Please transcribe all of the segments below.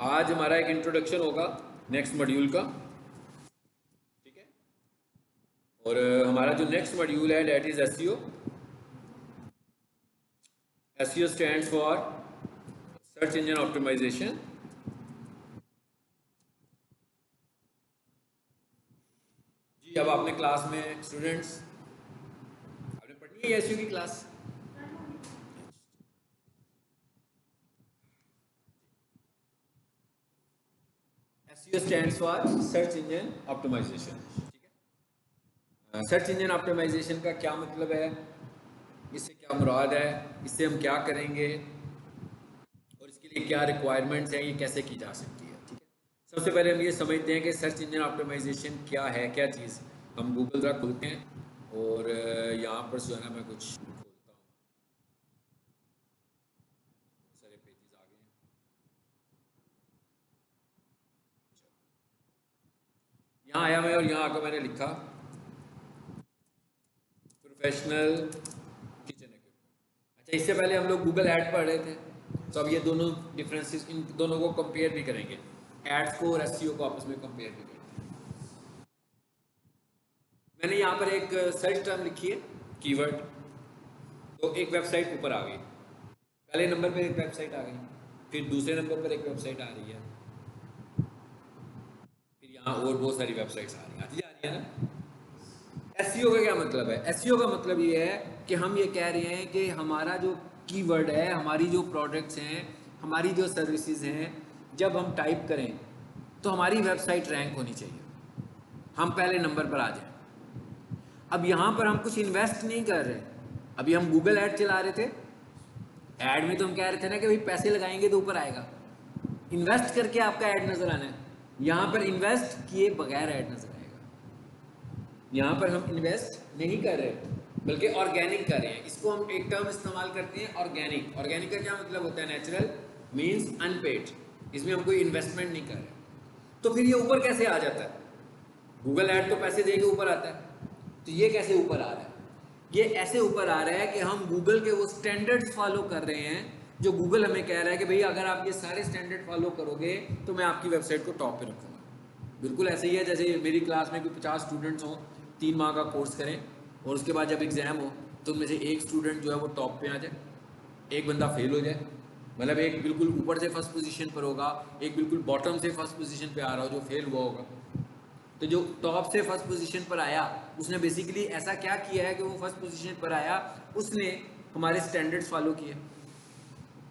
आज हमारा एक इंट्रोडक्शन होगा नेक्स्ट मॉड्यूल का, ठीक है। और हमारा जो नेक्स्ट मॉड्यूल है that is SEO. SEO stands for search engine optimization. जी, अब आपने क्लास में स्टूडेंट्स आपने पढ़नी है एसईओ की class. SEO stands for search engine optimisation, ठीक है। सर्च इंजन ऑप्टिमाइजेशन का क्या मतलब है, इससे क्या मुराद है, इससे हम क्या करेंगे और इसके लिए क्या रिक्वायरमेंट्स हैं, ये कैसे की जा सकती है, ठीक है। सबसे पहले हम ये समझते हैं कि सर्च इंजन ऑप्टिमाइजेशन क्या है, क्या चीज़। हम गूगल ज़रा खोलते हैं और यहाँ पर जो है ना मैं कुछ खोलता हूँ, सारे पेजेस आ गए हैं। यहाँ आया मैं और यहाँ आकर मैंने लिखा प्रोफेशनल किचन इक्विपमेंट। अच्छा, इससे पहले हम लोग गूगल ऐड पढ़ रहे थे, तो अब ये दोनों डिफरेंसेस, इन दोनों को कंपेयर भी करेंगे, एड्स को और एसईओ को आपस में कंपेयर भी करेंगे। मैंने यहाँ पर एक सर्च टर्म लिखी है कीवर्ड, तो एक वेबसाइट ऊपर आ गई, पहले नंबर पर एक वेबसाइट आ गई, फिर दूसरे नंबर पर एक वेबसाइट आ रही है, फिर यहाँ और बहुत सारी वेबसाइट्स आ रही हैं, आती जा रही है ना। एसईओ का क्या मतलब है? एसईओ का मतलब ये है कि हम ये कह रहे हैं कि हमारा जो कीवर्ड है, हमारी जो प्रोडक्ट्स हैं, हमारी जो सर्विसेज हैं, जब हम टाइप करें तो हमारी वेबसाइट रैंक होनी चाहिए, हम पहले नंबर पर आ जाएं। अब यहाँ पर हम कुछ इन्वेस्ट नहीं कर रहे। अभी हम गूगल ऐड चला रहे थे, ऐड में तो हम कह रहे थे ना कि भाई पैसे लगाएंगे तो ऊपर आएगा, इन्वेस्ट करके आपका ऐड नजर आना है। यहाँ पर इन्वेस्ट किए बगैर ऐड नजर आएगा। यहाँ पर हम इन्वेस्ट नहीं कर रहे बल्कि ऑर्गेनिक कर रहे हैं। इसको हम एक टर्म इस्तेमाल करते हैं ऑर्गेनिक। ऑर्गेनिक का क्या मतलब होता है? नेचुरल मीन्स अनपेड, इसमें हम कोई इन्वेस्टमेंट नहीं कर रहे। तो फिर ये ऊपर कैसे आ जाता है? गूगल ऐड तो पैसे दे के ऊपर आता है, तो ये कैसे ऊपर आ रहा है? ये ऐसे ऊपर आ रहा है कि हम गूगल के वो स्टैंडर्ड्स फॉलो कर रहे हैं जो गूगल हमें कह रहा है कि भाई अगर आप ये सारे स्टैंडर्ड फॉलो करोगे तो मैं आपकी वेबसाइट को टॉप पे रखूँगा। बिल्कुल ऐसे ही है जैसे मेरी क्लास में कोई 50 स्टूडेंट्स हों, 3 माह का कोर्स करें और उसके बाद जब एग्ज़ाम हो तो उनमें से एक स्टूडेंट जो है वो टॉप पे आ जाए, एक बंदा फेल हो जाए। मतलब एक बिल्कुल ऊपर से फर्स्ट पोजीशन पर होगा, एक बिल्कुल बॉटम से फर्स्ट पोजीशन पे आ रहा हो जो फेल हुआ होगा। तो जो टॉप से फर्स्ट पोजीशन पर आया उसने बेसिकली ऐसा क्या किया है कि वो फर्स्ट पोजीशन पर आया, उसने हमारे स्टैंडर्ड्स फॉलो किए।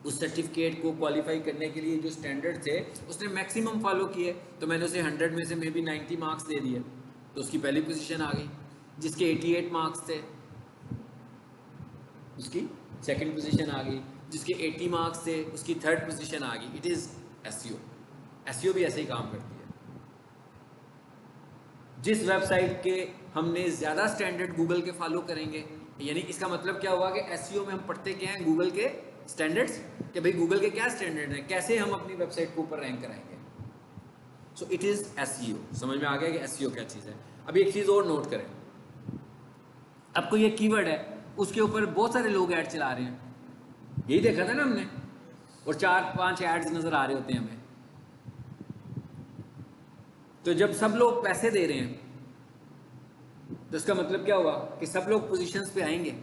उस सर्टिफिकेट को क्वालिफाई करने के लिए जो स्टैंडर्ड थे उसने मैक्सिमम फॉलो किए, तो मैंने उसे 100 में से मे बी 90 मार्क्स दे दिए, तो उसकी पहली पोजीशन आ गई। जिसके 88 मार्क्स थे उसकी सेकंड पोजीशन आ गई, जिसके 80 मार्क्स थे उसकी थर्ड पोजीशन आ गई। It is SEO. एसईओ भी ऐसे ही काम करती है। जिस वेबसाइट के हमने ज़्यादा स्टैंडर्ड गूगल के फॉलो करेंगे, यानी इसका मतलब क्या हुआ कि एसईओ में हम पढ़ते क्या हैं? गूगल के स्टैंडर्ड्स, कि भाई गूगल के क्या स्टैंडर्ड हैं, कैसे हम अपनी वेबसाइट को ऊपर रैंक कराएंगे। So it is SEO. समझ में आ गया कि एसईओ क्या चीज़ है। अब एक चीज़ और नोट करें, आपको ये कीवर्ड है, उसके ऊपर बहुत सारे लोग ऐड चला रहे हैं, यही देखा था ना हमने, और 4-5 एड्स नज़र आ रहे होते हैं हमें। तो जब सब लोग पैसे दे रहे हैं तो इसका मतलब क्या हुआ कि सब लोग पोजीशंस पे आएंगे।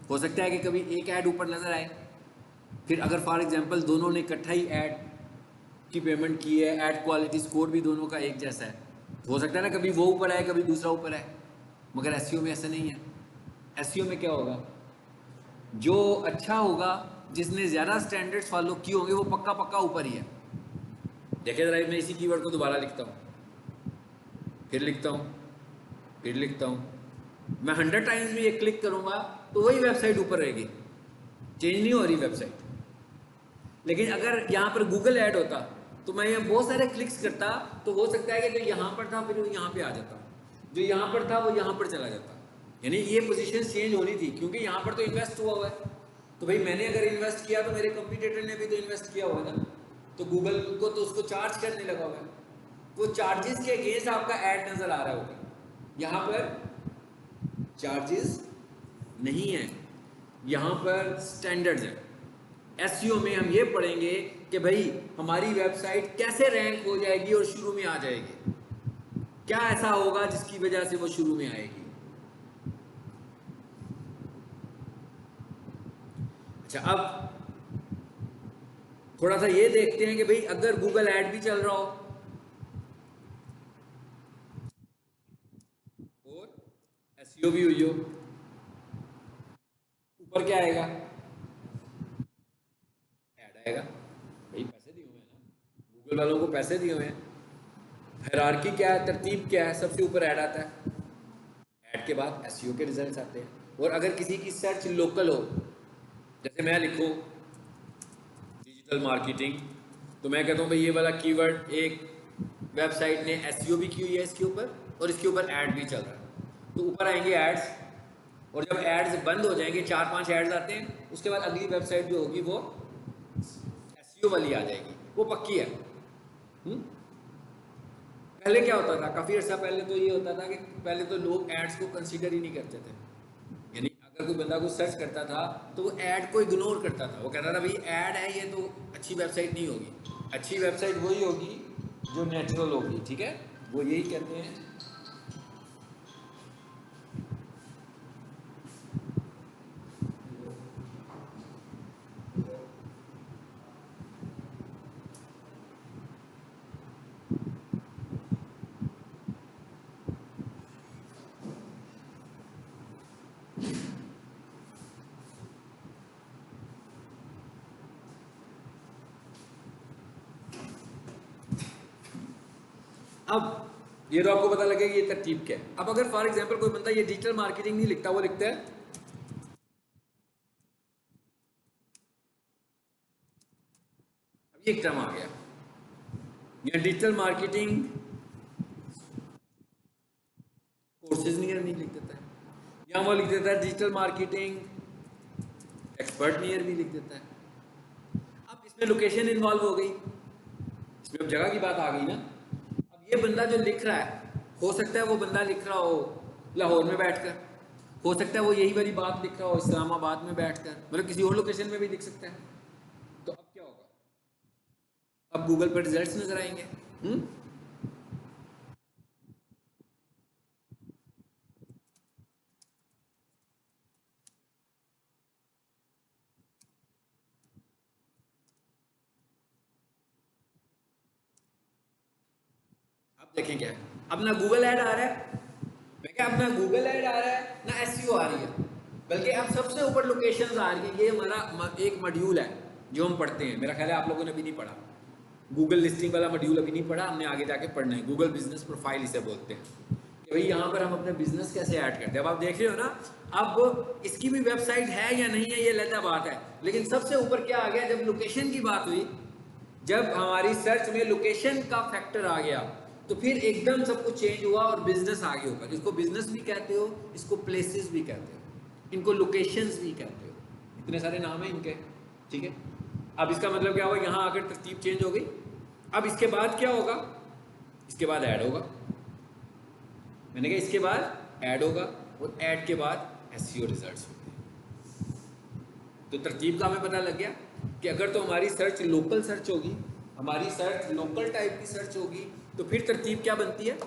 हो सकता है कि कभी एक ऐड ऊपर नजर आए, फिर अगर फॉर एग्जांपल दोनों ने इकट्ठा ही ऐड की पेमेंट की है, ऐड क्वालिटी स्कोर भी दोनों का एक जैसा है, तो हो सकता है ना कभी वो ऊपर आए कभी दूसरा ऊपर आए। मगर एसईओ में ऐसा नहीं है। एसईओ में क्या होगा? जो अच्छा होगा, जिसने ज़्यादा स्टैंडर्ड्स फॉलो किए होंगे, वो पक्का पक्का ऊपर ही है। देखिए जरा, मैं इसी कीवर्ड को दोबारा लिखता हूँ, फिर लिखता हूँ, फिर लिखता हूँ। मैं 100 टाइम्स भी एक क्लिक करूँगा तो वही वेबसाइट ऊपर रहेगी, चेंज नहीं हो रही वेबसाइट। लेकिन अगर यहाँ पर गूगल ऐड होता तो मैं यहाँ बहुत सारे क्लिक्स करता, तो हो सकता है कि जो यहाँ पर था फिर वो यहाँ पे आ जाता, जो यहाँ पर था वो यहाँ पर चला जाता। यानी ये पोजीशन चेंज होनी थी, क्योंकि यहाँ पर तो इन्वेस्ट हुआ है। तो भाई मैंने अगर इन्वेस्ट किया तो मेरे कंपटीटर ने भी तो इन्वेस्ट किया होगा ना, तो गूगल को तो उसको चार्ज करने लगा हुआ है। वो चार्जेस के अगेंस्ट आपका ऐड नजर आ रहा होगा। यहाँ पर चार्जेस नहीं है, यहाँ पर स्टैंडर्ड्स है। एसईओ में हम ये पढ़ेंगे कि भाई हमारी वेबसाइट कैसे रैंक हो जाएगी और शुरू में आ जाएगी, क्या ऐसा होगा जिसकी वजह से वो शुरू में आएगी। अच्छा, अब थोड़ा सा ये देखते हैं कि भाई अगर गूगल ऐड भी चल रहा हो और एसईओ भी हुई हो, ऊपर क्या आएगा? ऐड आएगा। भाई पैसे दिए हुए हैं ना, गूगल वालों को पैसे दिए हुए हैं। हायरार्की क्या है, तरतीब क्या है? सबसे ऊपर ऐड आता है, ऐड के बाद एसईओ के रिजल्ट्स आते हैं। और अगर किसी की सर्च लोकल हो, जैसे मैं लिखूं डिजिटल मार्केटिंग, तो मैं कहता हूँ भाई ये वाला कीवर्ड एक वेबसाइट ने एसईओ भी की हुई है इसके ऊपर और इसके ऊपर ऐड भी चल रहा है, तो ऊपर आएंगे एड्स। और जब एड्स बंद हो जाएंगे, 4-5 एड्स आते हैं, उसके बाद अगली वेबसाइट जो होगी वो एसईओ वाली आ जाएगी, वो पक्की है। पहले क्या होता था, काफ़ी अर्सा पहले तो ये होता था कि पहले तो लोग एड्स को कंसीडर ही नहीं करते थे। यानी अगर कोई बंदा कुछ सर्च करता था तो वो ऐड को इग्नोर करता था, वो कहता था भाई ऐड है ये तो अच्छी वेबसाइट नहीं होगी। अच्छी वेबसाइट वही होगी जो नेचुरल होगी, ठीक है, वो यही कहते हैं। अब ये तो आपको पता लगेगा ये तरतीब क्या है। अब अगर फॉर एग्जांपल कोई बंदा ये डिजिटल मार्केटिंग नहीं लिखता, वो लिखता है अब ये एक टर्म आ गया, ये डिजिटल मार्केटिंग कोर्सेज नहीं लिख देता है, या वो लिख देता है डिजिटल मार्केटिंग एक्सपर्ट नियर भी लिख देता है। अब इसमें लोकेशन इन्वॉल्व हो गई, इसमें अब जगह की बात आ गई ना। ये बंदा जो लिख रहा है, हो सकता है वो बंदा लिख रहा हो लाहौर में बैठकर, हो सकता है वो यही वाली बात लिख रहा हो इस्लामाबाद में बैठकर, मतलब किसी और लोकेशन में भी लिख सकता है। तो अब क्या होगा, अब गूगल पर रिजल्ट्स नजर आएंगे। अब देखें क्या है, अब ना गूगल ऐड आ रहा है, मैं क्या, अब ना गूगल ऐड आ रहा है ना एसईओ आ रही है, बल्कि अब सबसे ऊपर लोकेशंस आ रही है। ये हमारा एक मॉड्यूल है जो हम पढ़ते हैं, मेरा ख्याल है आप लोगों ने अभी नहीं पढ़ा, गूगल लिस्टिंग वाला मॉड्यूल अभी नहीं पढ़ा, हमने आगे जाके पढ़ना है। गूगल बिजनेस प्रोफाइल इसे बोलते हैं कि भाई यहाँ पर हम अपने बिजनेस कैसे ऐड करते हैं। अब आप देख रहे हो ना, अब इसकी भी वेबसाइट है या नहीं है ये अलग बात है, लेकिन सबसे ऊपर क्या आ गया, जब लोकेशन की बात हुई, जब हमारी सर्च में लोकेशन का फैक्टर आ गया, तो फिर एकदम सब कुछ चेंज हुआ और बिजनेस आ गया ऊपर। इसको बिजनेस भी कहते हो, इसको प्लेसेस भी कहते हो, इनको लोकेशंस भी कहते हो, इतने सारे नाम हैं इनके, ठीक है। अब इसका मतलब क्या हुआ, यहाँ आकर तरतीब चेंज हो गई। अब इसके बाद क्या होगा, इसके बाद ऐड होगा, मैंने कहा इसके बाद ऐड होगा, और ऐड के बाद एसईओ रिजल्ट्स होंगे। तो तरतीब का हमें पता लग गया कि अगर तो हमारी सर्च लोकल सर्च होगी, हमारी सर्च लोकल टाइप की सर्च होगी, तो फिर तरतीब क्या बनती है।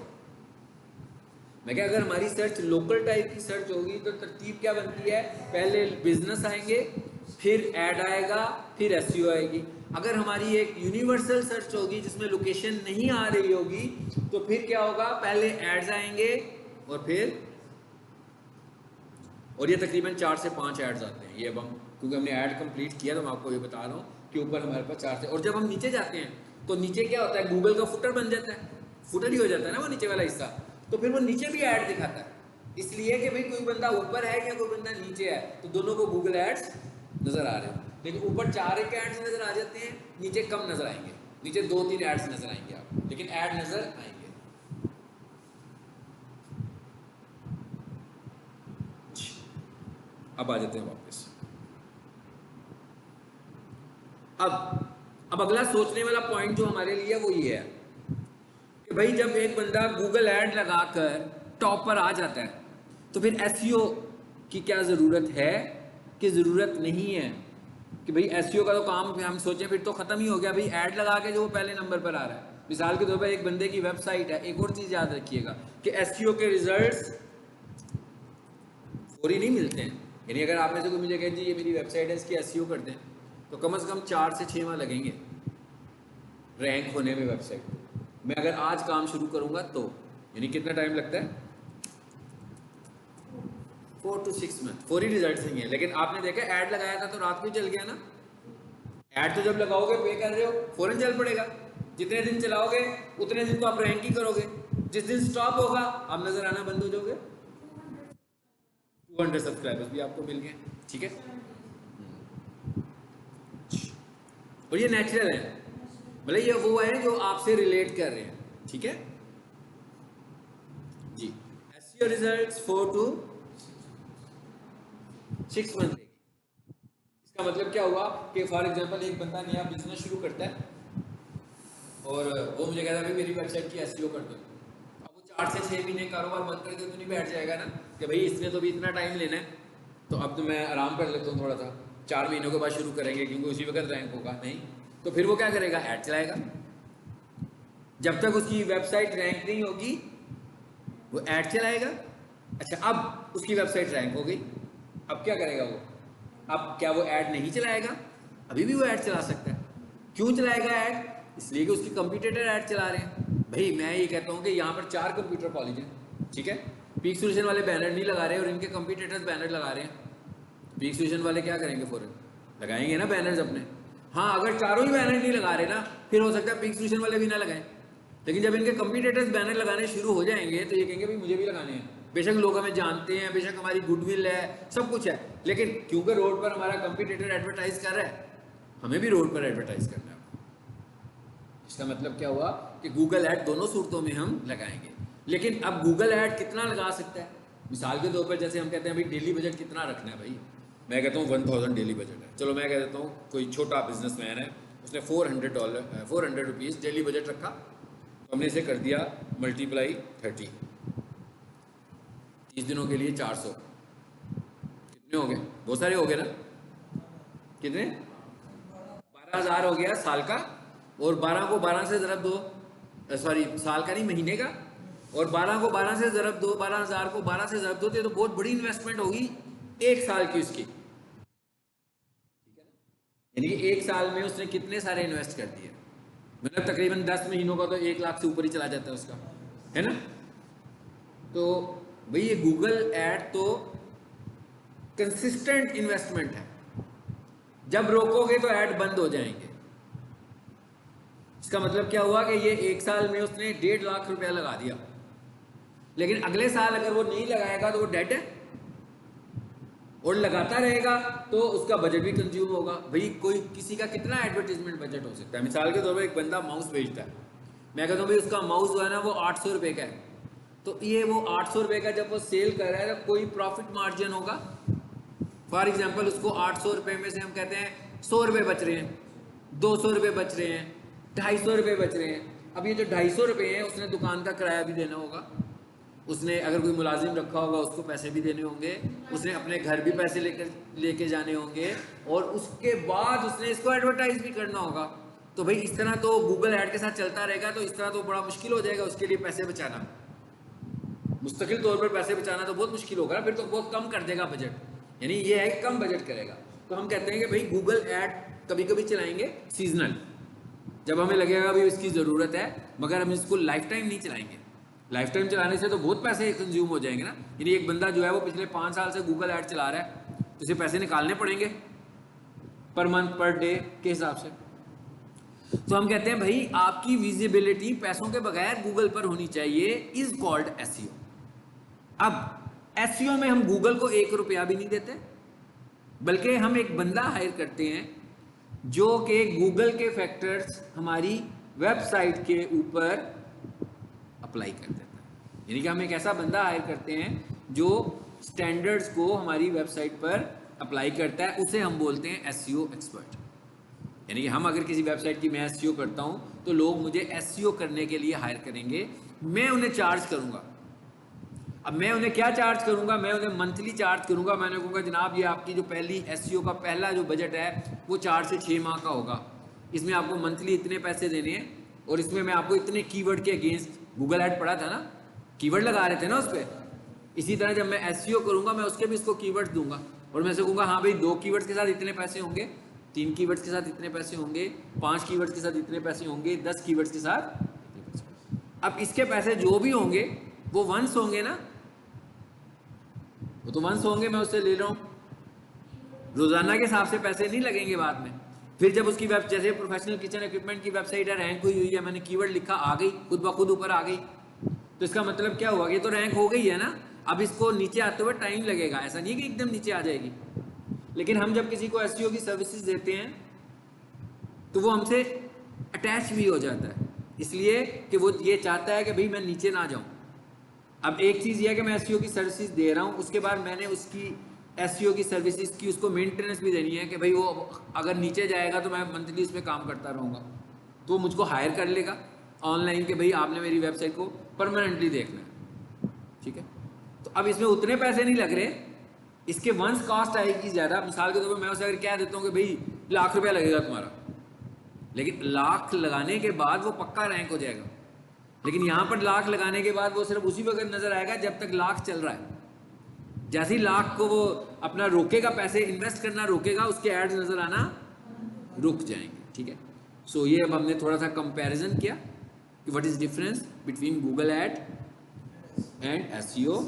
मैं क्या, अगर हमारी सर्च लोकल टाइप की सर्च होगी तो तरतीब क्या बनती है, पहले बिजनेस आएंगे, फिर ऐड आएगा, फिर एसईओ आएगी। अगर हमारी एक यूनिवर्सल सर्च होगी जिसमें लोकेशन नहीं आ रही होगी, तो फिर क्या होगा, पहले एड्स आएंगे और फिर, और ये तकरीबन 4 से 5 एड्स आते हैं। ये अब हम, क्योंकि हमने ऐड कंप्लीट किया तो मैं आपको ये बता रहा हूँ कि ऊपर हमारे पास 4 से, और जब हम नीचे जाते हैं तो नीचे क्या होता है, गूगल का फुटर बन जाता है, फुटर ही हो जाता है ना वो नीचे वाला हिस्सा, तो फिर वो नीचे भी ऐड दिखाता है। इसलिए कि भाई कोई बंदा ऊपर है या कोई बंदा नीचे है, तो दोनों को गूगल एड्स नजर आ रहे हैं। लेकिन ऊपर 4 एक एड्स नजर आ जाते हैं, नीचे कम नजर आएंगे, नीचे 2-3 एड्स नजर आएंगे आप, लेकिन ऐड नजर आएंगे। अब आ जाते हैं वापस। अब अगला सोचने वाला पॉइंट जो हमारे लिए वो ये है कि भाई जब एक बंदा गूगल ऐड लगाकर टॉप पर आ जाता है, तो फिर एसईओ की क्या ज़रूरत है कि ज़रूरत नहीं है। कि भाई एसईओ का तो काम हम सोचें फिर तो खत्म ही हो गया, भाई ऐड लगा के जो वो पहले नंबर पर आ रहा है। मिसाल के तौर पर एक बंदे की वेबसाइट है, एक और चीज़ याद रखिएगा कि एसईओ के रिजल्ट्स फौरी नहीं मिलते हैं। यानी अगर आप में से कोई मुझे कहे जी ये मेरी वेबसाइट है इसकी एसईओ करते हैं, तो कम से कम 4 से 6 माह लगेंगे रैंक होने में वेबसाइट। मैं अगर आज काम शुरू करूंगा तो यानी कितना टाइम लगता है, 4 to 6 मंथ। फौरी रिजल्ट नहीं है। लेकिन आपने देखा ऐड लगाया था तो रात को चल गया ना। ऐड तो जब लगाओगे पे कर रहे हो फौरन चल पड़ेगा। जितने दिन चलाओगे उतने दिन तो आप रैंक ही करोगे। जिस दिन स्टॉप होगा आप नजर आना बंद हो जाओगे। 200 सब्सक्राइबर्स भी आपको मिल गए, ठीक है। और ये नेचुरल है, मतलब ये वो है जो आपसे रिलेट कर रहे हैं, ठीक है जी। एसईओ रिजल्ट्स 4 to 6 मंथ लेगी। इसका मतलब क्या हुआ कि फॉर एग्जांपल एक बंदा नया बिजनेस शुरू करता है और वो मुझे कहता है भाई मेरी वेबसाइट की एसईओ कर दो। अब वो 4 से 6 महीने कारोबार बंद करके तो नहीं बैठ जाएगा ना कि भाई इसने तो भी इतना टाइम लेना है, तो अब तो मैं आराम कर लेता हूँ थोड़ा सा, 4 महीनों के बाद शुरू करेंगे क्योंकि उसी वक्त रैंक होगा। नहीं, तो फिर वो क्या करेगा, ऐड चलाएगा। जब तक उसकी वेबसाइट रैंक नहीं होगी वो ऐड चलाएगा। अच्छा, अब उसकी वेबसाइट रैंक हो गई, अब क्या करेगा वो, अब क्या वो ऐड नहीं चलाएगा, अभी भी वो ऐड चला सकता है। क्यों चलाएगा ऐड, इसलिए कि उसके कंपटीटर ऐड चला रहे हैं। भाई मैं ये कहता हूँ कि यहाँ पर 4 कंप्यूटर कॉलेज हैं, ठीक है, पीक सोल्यूशन वाले बैनर नहीं लगा रहे और इनके कंपटीटर्स बैनर लगा रहे हैं। पीक सोल्यूशन वाले क्या करेंगे, फौरन लगाएंगे ना बैनर्स अपने। हाँ, अगर चारों ही बैनर नहीं लगा रहे ना, फिर हो सकता है पीक सोल्यूशन वाले भी ना लगाएं। लेकिन जब इनके कंपटीटर्स बैनर लगाने शुरू हो जाएंगे तो ये कहेंगे भाई मुझे भी लगाने हैं। बेशक लोग हमें जानते हैं, बेशक हमारी गुडविल है, सब कुछ है, लेकिन क्योंकि रोड पर हमारा कंपटीटर एडवर्टाइज कर रहा है, हमें भी रोड पर एडवर्टाइज करना है। इसका मतलब क्या हुआ कि गूगल ऐड दोनों सूरतों में हम लगाएंगे। लेकिन अब गूगल ऐड कितना लगा सकता है, मिसाल के तौर पर जैसे हम कहते हैं भाई डेली बजट कितना रखना है, भाई मैं कहता हूँ 1000 डेली बजट है। चलो मैं कह देता हूँ कोई छोटा बिजनेसमैन है, उसने $400 डेली बजट रखा, तो हमने इसे कर दिया मल्टीप्लाई 30, 30 दिनों के लिए 400, कितने हो गए, बहुत सारे हो गए ना, कितने 12,000 हो गया साल का। और 12 को 12 से ज़रब दो, सॉरी साल का नहीं महीने का, और 12 को 12 से ज़रब दो, 12,000 को 12 से ज़रब दो, तो बहुत बड़ी इन्वेस्टमेंट होगी एक साल की उसकी, ठीक है ना। यानी कि एक साल में उसने कितने सारे इन्वेस्ट कर दिए, मतलब तकरीबन 10 महीनों का तो 1 लाख से ऊपर ही चला जाता है उसका, है ना। तो भाई ये गूगल ऐड तो कंसिस्टेंट इन्वेस्टमेंट है, जब रोकोगे तो ऐड बंद हो जाएंगे। इसका मतलब क्या हुआ कि ये एक साल में उसने 1.5 लाख रुपया लगा दिया, लेकिन अगले साल अगर वो नहीं लगाएगा तो वो डेड है, और लगाता रहेगा तो उसका बजट भी कंज्यूम होगा। भाई कोई किसी का कितना एडवर्टीजमेंट बजट हो सकता है। मिसाल के तौर पर एक बंदा माउस बेचता है, मैं कहता हूँ भाई उसका माउस जो है ना वो 800 रुपये का है, तो ये वो 800 रुपये का जब वो सेल कर रहा है तो कोई प्रॉफिट मार्जिन होगा। फॉर एग्जाम्पल उसको 800 रुपये में से हम कहते हैं 100 रुपये बच रहे हैं, 200 रुपये बच रहे हैं, 250 रुपये बच रहे हैं। अब ये जो 250 रुपये हैं उसने दुकान का किराया भी देना होगा, उसने अगर कोई मुलाजिम रखा होगा उसको पैसे भी देने होंगे, उसने अपने घर भी पैसे लेके जाने होंगे, और उसके बाद उसने इसको एडवर्टाइज भी करना होगा। तो भाई इस तरह तो गूगल ऐड के साथ चलता रहेगा, तो इस तरह तो बड़ा मुश्किल हो जाएगा उसके लिए पैसे बचाना, मुस्तकिल तौर पर पैसे बचाना तो बहुत मुश्किल होगा, फिर तो बहुत कम कर देगा बजट, यानी ये है कि कम बजट करेगा। तो हम कहते हैं कि भाई गूगल ऐड कभी कभी चलाएंगे सीजनल, जब हमें लगेगा भाई इसकी ज़रूरत है, मगर हम इसको लाइफ टाइम नहीं चलाएंगे। लाइफ टाइम चलाने से तो बहुत पैसे कंज्यूम हो जाएंगे ना। यानी एक बंदा जो है वो पिछले 5 साल से गूगल ऐड चला रहा है, तो उसे पैसे निकालने पड़ेंगे पर मंथ पर डे के हिसाब से। तो हम कहते हैं भाई आपकी विजिबिलिटी पैसों के बगैर गूगल पर होनी चाहिए, इज कॉल्ड एसईओ। अब एसईओ में हम गूगल को 1 रुपया भी नहीं देते, बल्कि हम एक बंदा हायर करते हैं जो कि गूगल के फैक्टर्स हमारी वेबसाइट के ऊपर अप्लाई कर देता है। यानी कि हम एक ऐसा बंदा हायर करते हैं जो स्टैंडर्ड्स को हमारी वेबसाइट पर अप्लाई करता है, उसे हम बोलते हैं एसईओ एक्सपर्ट। यानी कि हम अगर किसी वेबसाइट की मैं एसईओ करता हूं तो लोग मुझे एसईओ करने के लिए हायर करेंगे, मैं उन्हें चार्ज करूंगा। अब मैं उन्हें क्या चार्ज करूंगा, मैं उन्हें मंथली चार्ज करूंगा। मैंने कहूँगा जनाब ये आपकी जो पहली एसईओ का पहला जो बजट है वो 4 से 6 माह का होगा, इसमें आपको मंथली इतने पैसे देने हैं और इसमें मैं आपको इतने कीवर्ड के अगेंस्ट, गूगल ऐड पढ़ा था ना, कीवर्ड लगा रहे थे ना उस पर। इसी तरह जब मैं एसईओ करूंगा मैं उसके भी इसको कीवर्ड्स दूंगा और मैं से कहूँगा हाँ भाई 2 कीवर्ड्स के साथ इतने पैसे होंगे, 3 कीवर्ड्स के साथ इतने पैसे होंगे, 5 कीवर्ड्स के साथ इतने पैसे होंगे, 10 कीवर्ड्स के साथ इतने पैसे। अब इसके पैसे जो भी होंगे वो वंस होंगे ना, वो तो वंस होंगे, मैं उससे ले रहा हूँ, रोजाना के हिसाब से पैसे नहीं लगेंगे बाद में। फिर जब उसकी वेब, जैसे प्रोफेशनल किचन इक्विपमेंट की वेबसाइट है, रैंक हुई है, मैंने कीवर्ड लिखा, आ गई खुद ब खुद ऊपर आ गई, तो इसका मतलब क्या हुआ, ये तो रैंक हो गई है ना। अब इसको नीचे आते हुए टाइम लगेगा, ऐसा नहीं है कि एकदम नीचे आ जाएगी। लेकिन हम जब किसी को एसईओ की सर्विसेज देते हैं तो वो हमसे अटैच भी हो जाता है, इसलिए कि वो ये चाहता है कि भाई मैं नीचे ना जाऊं। अब एक चीज़ ये है कि मैं एसईओ की सर्विसेज दे रहा हूं, उसके बाद मैंने उसकी एसईओ की सर्विसेज की उसको मेंटेनेंस भी देनी है कि भाई वो अगर नीचे जाएगा तो मैं मंथली उस पर काम करता रहूँगा, तो वो मुझको हायर कर लेगा ऑनलाइन के भाई आपने मेरी वेबसाइट को परमानेंटली देखना है, ठीक है। तो अब इसमें उतने पैसे नहीं लग रहे, इसके वंस कॉस्ट आएगी ज़्यादा। मिसाल के तौर पर मैं उसे अगर कह देता हूँ कि भाई ₹1,00,000 लगेगा तुम्हारा, लेकिन लाख लगाने के बाद वो पक्का रैंक हो जाएगा। लेकिन यहाँ पर लाख लगाने के बाद वो सिर्फ उसी वक्त नजर आएगा जब तक लाख चल रहा है। जैसे ही लाख को वो अपना रोकेगा, पैसे इन्वेस्ट करना रोकेगा, उसके एड्स नजर आना रुक जाएंगे, ठीक है। सो ये अब हमने थोड़ा सा कंपैरिजन किया कि what is difference between Google add and SEO,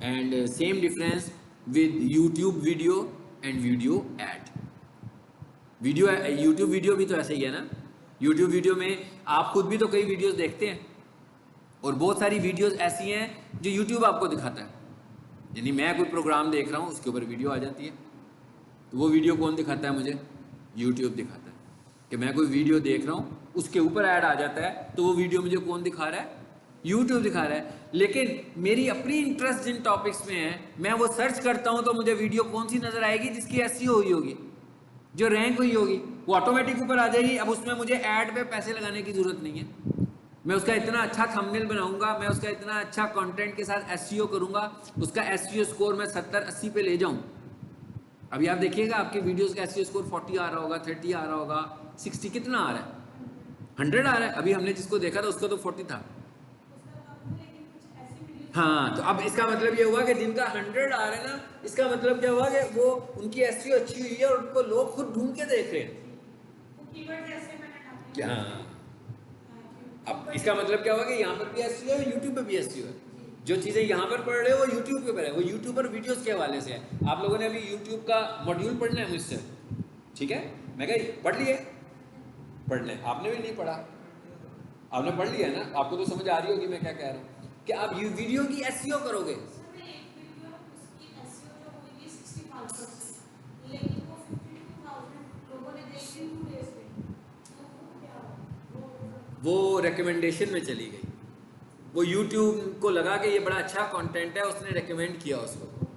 and same difference with YouTube video and video add. Video, YouTube video भी तो ऐसे ही है ना। यूट्यूब वीडियो में आप खुद भी तो कई वीडियोस देखते हैं और बहुत सारी वीडियोस ऐसी हैं जो यूट्यूब आपको दिखाता है, यानी मैं कोई प्रोग्राम देख रहा हूँ उसके ऊपर वीडियो आ जाती है, तो वो वीडियो कौन दिखाता है मुझे, यूट्यूब दिखाता है। कि मैं कोई वीडियो देख रहा हूँ उसके ऊपर ऐड आ जाता है, तो वो वीडियो मुझे कौन दिखा रहा है, यूट्यूब दिखा रहा है। लेकिन मेरी अपनी इंटरेस्ट जिन टॉपिक्स में है, मैं वो सर्च करता हूँ तो मुझे वीडियो कौन सी नजर आएगी, जिसकी एसईओ हुई होगी, जो रैंक हुई होगी, वो ऑटोमेटिक ऊपर आ जाएगी। अब उसमें मुझे ऐड पे पैसे लगाने की जरूरत नहीं है। मैं उसका इतना अच्छा थंबनेल बनाऊंगा, मैं उसका इतना अच्छा कंटेंट के साथ एसईओ करूंगा, उसका एसईओ स्कोर मैं 70-80 पे ले जाऊं। अभी आप देखिएगा आपकी वीडियोस का एसईओ स्कोर 40 आ रहा होगा, 30 आ रहा होगा, 60 कितना आ रहा है, 100 आ रहा है। अभी हमने जिसको देखा था उसका तो 40 था। हाँ, तो अब इसका मतलब ये हुआ कि जिनका 100 आ रहा है ना, इसका मतलब क्या हुआ कि वो उनकी एसईओ अच्छी हुई है और उनको लोग खुद ढूंढ के देख रहे हैं। क्या, अब इसका मतलब क्या हुआ कि यहाँ पर भी एसईओ है, यूट्यूब पे भी एसईओ है। जो चीज़ें यहाँ पर पढ़ रहे हो वो यूट्यूब पे है, वो यूट्यूब पर वीडियोस के हवाले से है। आप लोगों ने अभी यूट्यूब का मॉड्यूल पढ़ना है मुझसे, ठीक है, मैं कही पढ़ लिए, पढ़ लें, आपने भी नहीं पढ़ा, आपने पढ़ लिया ना, आपको तो समझ आ रही होगी मैं क्या कह रहा हूँ कि आप वीडियो की एसईओ करोगे। वो रिकमेंडेशन में चली गई, वो यूट्यूब को लगा कि ये बड़ा अच्छा कंटेंट है, उसने रिकमेंड किया उसको,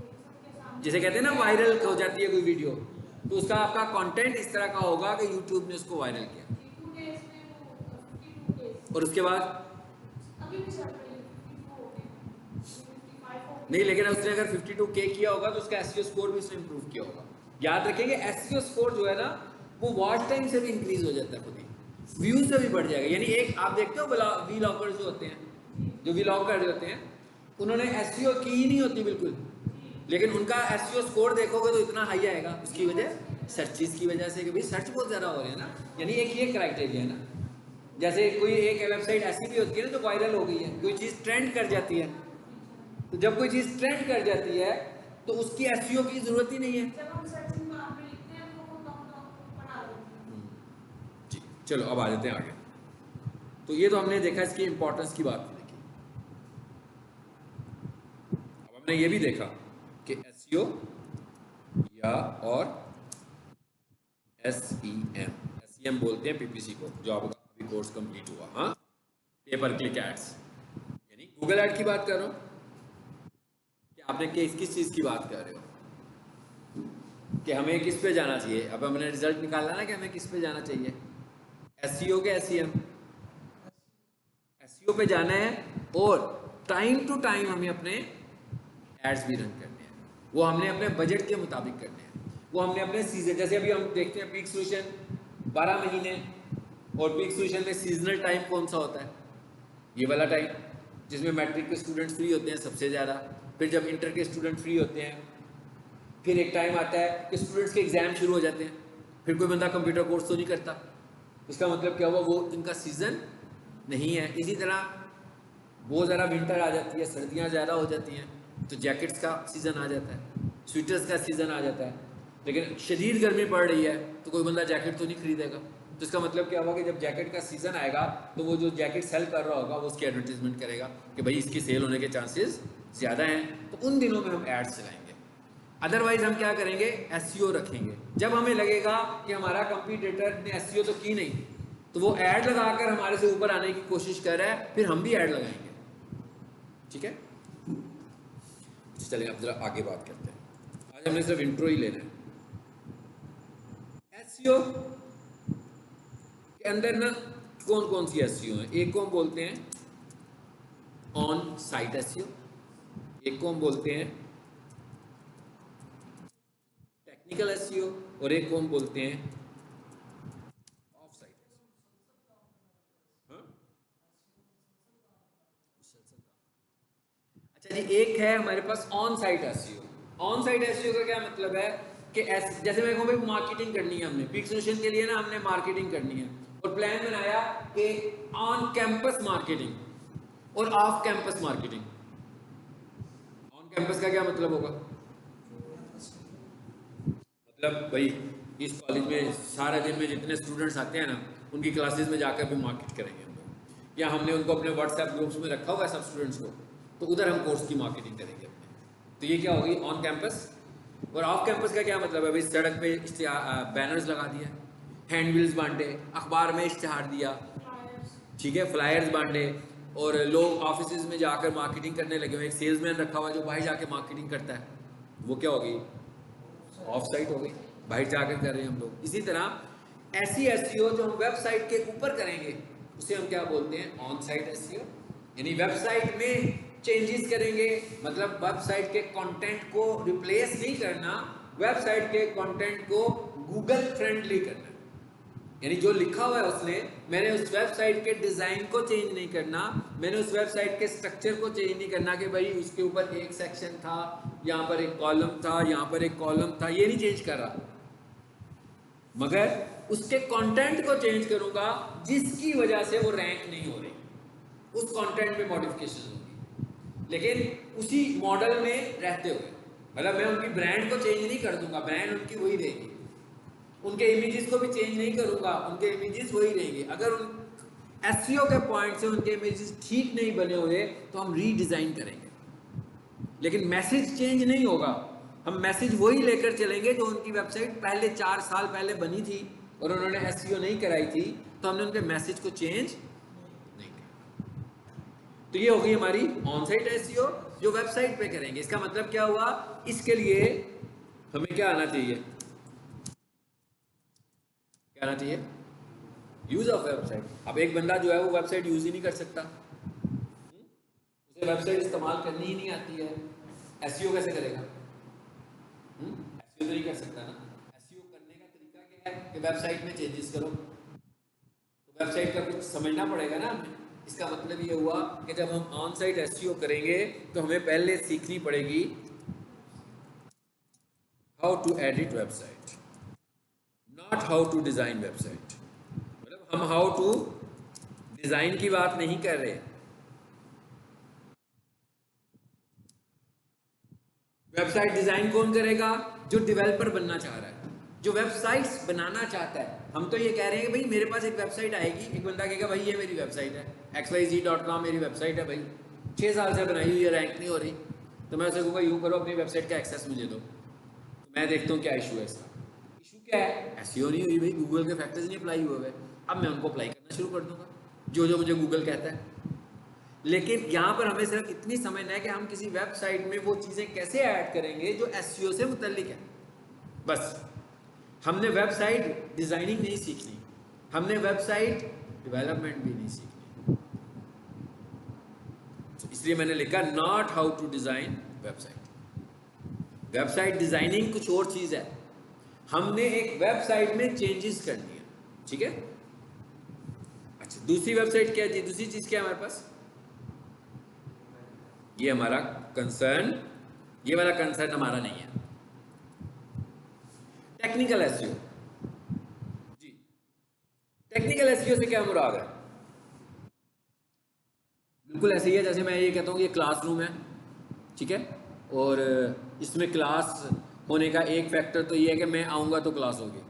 जिसे कहते हैं ना वायरल हो जाती है कोई वीडियो, तो उसका आपका कंटेंट इस तरह का होगा कि यूट्यूब ने उसको वायरल किया। और उसके बाद नहीं, लेकिन उसने अगर 52K किया होगा तो उसका एसईओ स्कोर भी उसने इंप्रूव किया होगा। याद रखेंगे एसईओ स्कोर जो है ना वो वॉच टाइम से भी इंक्रीज हो जाता है, खुद ही व्यूज से भी बढ़ जाएगा। यानी एक आप देखते हो व्लॉगर्स जो होते हैं, जो व्लॉग कर रहे होते हैं, उन्होंने एसईओ की ही नहीं होती बिल्कुल, लेकिन उनका एसईओ स्कोर देखोगे तो इतना हाई आएगा। उसकी वजह सर्चेस की वजह से कि भाई सर्च बहुत ज़्यादा हो रहे हैं ना, यानी एक ये क्राइटेरिया है ना। जैसे कोई एक वेबसाइट ऐसी भी होती है ना जो वायरल हो गई है, कोई चीज़ ट्रेंड कर जाती है, तो जब कोई चीज़ ट्रेंड कर जाती है तो उसकी एसईओ की ज़रूरत ही नहीं है। जी चलो अब आ जाते हैं आगे। तो ये तो हमने देखा इसकी इंपॉर्टेंस की बात देखी। अब हमने ये भी देखा कि एसईओ या और एसईएम बोलते हैं पीपीसी को, जो आपका अभी कोर्स कंप्लीट हुआ, हाँ, पेपर क्लिक एड्स, यानी गूगल ऐड की बात कर रहा हूँ कि आपने किस चीज़ की बात कर रहे हो कि हमें किस पे जाना चाहिए। अब हमने रिजल्ट निकाला ना कि हमें किस पे जाना चाहिए, एसईओ के एसईएम, एसईओ पे जाना है और टाइम टू टाइम हमें अपने एड्स भी रन करने हैं, वो हमने अपने बजट के मुताबिक करने हैं, वो हमने अपने सीजन, जैसे अभी हम देखते हैं पीक सोल्यूशन 12 महीने, और पीक सोल्यूशन में सीजनल टाइम कौन सा होता है, ये वाला टाइम जिसमें मैट्रिक के स्टूडेंट्स फ्री होते हैं सबसे ज़्यादा, फिर जब इंटर के स्टूडेंट फ्री होते हैं, फिर एक टाइम आता है कि स्टूडेंट्स के एग्जाम शुरू हो जाते हैं, फिर कोई बंदा कंप्यूटर कोर्स तो नहीं करता, इसका मतलब क्या हुआ, वो इनका सीज़न नहीं है। इसी तरह बहुत ज़्यादा विंटर आ जाती है, सर्दियाँ ज़्यादा हो जाती हैं, तो जैकेट्स का सीज़न आ जाता है, स्वेटर्स का सीज़न आ जाता है, लेकिन शदीद गर्मी पड़ रही है तो कोई बंदा जैकेट तो नहीं खरीदेगा, तो इसका मतलब क्या होगा कि जब जैकेट का सीज़न आएगा तो वो जो जैकेट सेल कर रहा होगा वो उसकी एडवर्टीजमेंट करेगा कि भाई इसकी सेल होने के चांसेस ज़्यादा हैं, तो उन दिनों में हम एड्स चलाएंगे। अदरवाइज हम क्या करेंगे, एसईओ रखेंगे। जब हमें लगेगा कि हमारा कंपटीटर ने एसईओ तो की नहीं, तो वो ऐड लगाकर हमारे से ऊपर आने की कोशिश कर रहा है, फिर हम भी ऐड लगाएंगे। ठीक है, चलिए अब जरा आगे बात करते हैं। आज हमने सिर्फ इंट्रो ही लेना है। एसईओ के अंदर ना कौन कौन सी एसईओ है, एक को हम बोलते हैं ऑन साइट एसईओ, एक को हम बोलते हैं टेक्निकल एसईओ, और एक को हम बोलते हैं ऑफ साइट एसईओ। अच्छा जी, एक है हमारे pass on site SEO. On site SEO का क्या मतलब है कि जैसे मैं कहूँ भाई मार्केटिंग करनी है, हमने पीक सोल्यूशन के लिए ना हमने मार्केटिंग करनी है, और प्लान बनाया कि ऑन कैंपस मार्केटिंग और off campus marketing. On campus का क्या मतलब होगा, मतलब भाई इस कॉलेज में सारे दिन में जितने स्टूडेंट्स आते हैं ना, उनकी क्लासेस में जाकर भी मार्केट करेंगे हम लोग, या हमने उनको अपने व्हाट्सएप ग्रुप्स में रखा हुआ है सब स्टूडेंट्स को, तो उधर हम कोर्स की मार्केटिंग करेंगे अपने। तो ये क्या होगी ऑन कैंपस। और ऑफ कैंपस का क्या मतलब है, भाई सड़क पे बैनर्स लगा दिया, हैंडबिल्स बांटे, अखबार में इश्तिहार दिया, ठीक है, फ्लायर्स बांटे, और लोग ऑफिस में जाकर मार्केटिंग करने लगे हुए, एक सेल्समैन रखा हुआ जो बाहर जाके मार्केटिंग करता है, वो क्या होगी ऑफ साइट हो गई, बाहर जाकर कर रहे हैं हम लोग। इसी तरह ऐसी एसईओ जो हम वेबसाइट के ऊपर करेंगे उसे हम क्या बोलते हैं ऑन साइट एसईओ, यानी वेबसाइट में चेंजेस करेंगे, मतलब वेबसाइट के कंटेंट को रिप्लेस नहीं करना, वेबसाइट के कंटेंट को गूगल फ्रेंडली करना, यानी जो लिखा हुआ है उसने, मैंने उस वेबसाइट के डिज़ाइन को चेंज नहीं करना, मैंने उस वेबसाइट के स्ट्रक्चर को चेंज नहीं करना कि भाई उसके ऊपर एक सेक्शन था, यहाँ पर एक कॉलम था, यहाँ पर एक कॉलम था, ये नहीं चेंज कर रहा, मगर उसके कंटेंट को चेंज करूंगा जिसकी वजह से वो रैंक नहीं हो रही, उस कंटेंट में मॉडिफिकेशन होगी, लेकिन उसी मॉडल में रहते हुए, मतलब मैं उनकी ब्रांड को चेंज नहीं कर दूंगा, ब्रांड उनकी वही रहेगी, उनके इमेजेस को भी चेंज नहीं करूंगा, उनके इमेजेस वही रहेंगे। अगर उन एसईओ के पॉइंट से उनके इमेजेस ठीक नहीं बने हुए तो हम रीडिजाइन करेंगे, लेकिन मैसेज चेंज नहीं होगा, हम मैसेज वही लेकर चलेंगे जो उनकी वेबसाइट पहले 4 साल पहले बनी थी और उन्होंने एसईओ नहीं कराई थी, तो हमने उनके मैसेज को चेंज नहीं किया। तो ये होगी हमारी ऑन साइट एसईओ जो वेबसाइट पे करेंगे। इसका मतलब क्या हुआ, इसके लिए हमें क्या आना चाहिए, आना चाहिए यूज ऑफ वेबसाइट। अब एक बंदा जो है वो वेबसाइट यूज ही नहीं कर सकता, उसे वेबसाइट इस्तेमाल करनी ही नहीं आती है, एसईओ कैसे करेगा, एसईओ तो नहीं कर सकता ना। एसईओ करने का तरीका क्या है कि वेबसाइट में चेंजेस करो, तो वेबसाइट का कुछ समझना पड़ेगा ना हमें। इसका मतलब ये हुआ कि जब हम ऑन साइट एसईओ करेंगे तो हमें पहले सीखनी पड़ेगी how to edit website, not how to design website. मतलब हम हाउ टू डिजाइन की बात नहीं कर रहे, वेबसाइट डिजाइन कौन करेगा, जो डेवलपर बनना चाह रहा है, जो वेबसाइट्स बनाना चाहता है। हम तो ये कह रहे हैं कि भाई मेरे पास एक वेबसाइट आएगी, एक बंदा कहेगा भाई ये मेरी वेबसाइट है, xyz.com मेरी वेबसाइट है भाई, 6 साल से बनाई हुई है, रैंक नहीं हो रही, तो मैं उसे कहूँगा यूँ करो अपनी वेबसाइट का एक्सेस मुझे दो, तो मैं देखता हूँ क्या इशू है इसका। इशू क्या है, एसईओ नहीं हुई भाई, गूगल के फैक्टर्स नहीं अप्लाई हुए हुए। अब मैं उनको अप्लाई करना शुरू कर दूंगा जो जो मुझे गूगल कहता है। लेकिन यहाँ पर हमें सिर्फ इतनी समझना है कि हम किसी वेबसाइट में वो चीज़ें कैसे ऐड करेंगे जो एसईओ से मुतल्लिक है, बस। हमने वेबसाइट डिज़ाइनिंग नहीं सीखनी, हमने वेबसाइट डेवलपमेंट भी नहीं सीखनी। तो इसलिए मैंने लिखा not how to design website. Website designing कुछ और चीज़ है, हमने एक वेबसाइट में चेंजेस करनी है, ठीक है। अच्छा, दूसरी वेबसाइट क्या है, दूसरी चीज़ क्या है हमारे पास, ये हमारा कंसर्न, ये वाला कंसर्न हमारा नहीं है। टेक्निकल एसईओ, जी टेक्निकल एसईओ से क्या मुराद है? बिल्कुल ऐसे ही है जैसे मैं ये कहता हूँ कि ये क्लासरूम है, ठीक है, और इसमें क्लास होने का एक फैक्टर तो ये है कि मैं आऊँगा तो क्लास होगी,